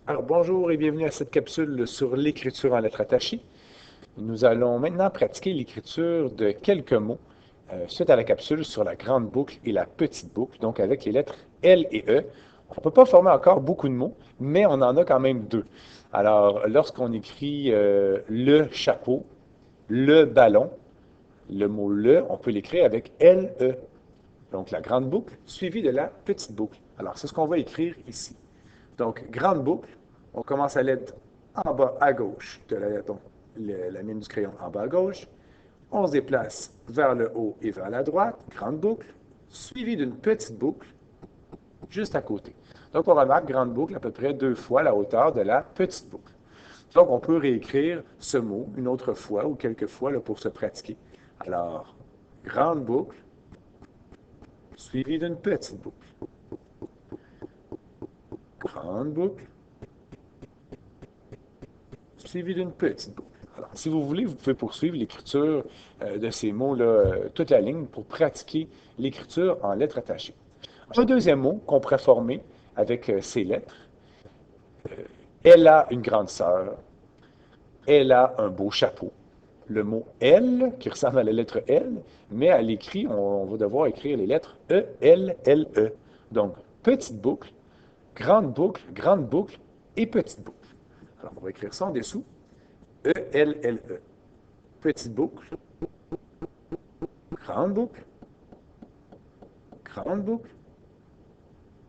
Alors bonjour et bienvenue à cette capsule sur l'écriture en lettres attachées. Nous allons maintenant pratiquer l'écriture de quelques mots suite à la capsule sur la grande boucle et la petite boucle, donc avec les lettres L et E. On ne peut pas former encore beaucoup de mots, mais on en a quand même deux. Alors, lorsqu'on écrit le chapeau, le ballon, le mot le, on peut l'écrire avec L-E. Donc la grande boucle suivie de la petite boucle. Alors, c'est ce qu'on va écrire ici. Donc, grande boucle, on commence à lettre en bas à gauche de la lettre, la mine du crayon en bas à gauche. On se déplace vers le haut et vers la droite, grande boucle, suivie d'une petite boucle juste à côté. Donc, on remarque grande boucle à peu près deux fois la hauteur de la petite boucle. Donc, on peut réécrire ce mot une autre fois ou quelques fois là, pour se pratiquer. Alors, grande boucle, suivie d'une petite boucle. Grande boucle, suivi d'une petite boucle. Alors, si vous voulez, vous pouvez poursuivre l'écriture de ces mots-là, toute la ligne, pour pratiquer l'écriture en lettres attachées. Un deuxième mot qu'on pourrait former avec ces lettres, elle a une grande sœur, elle a un beau chapeau. Le mot elle, qui ressemble à la lettre L, mais à l'écrit, on va devoir écrire les lettres E, L, L, E. Donc, petite boucle et petite boucle. Alors, on va écrire ça en dessous. E, L, L, E. Petite boucle, grande boucle, grande boucle,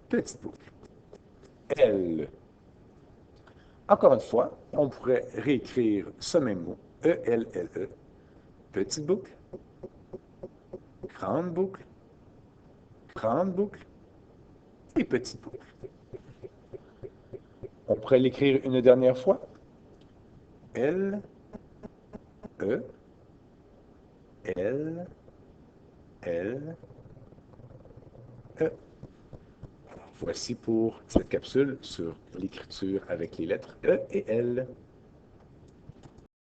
petite boucle. L. Encore une fois, on pourrait réécrire ce même mot. E-L-L-E. Petite boucle, grande boucle, grande boucle et petite boucle. On pourrait l'écrire une dernière fois. L, E, L, L, E. Voici pour cette capsule sur l'écriture avec les lettres E et L.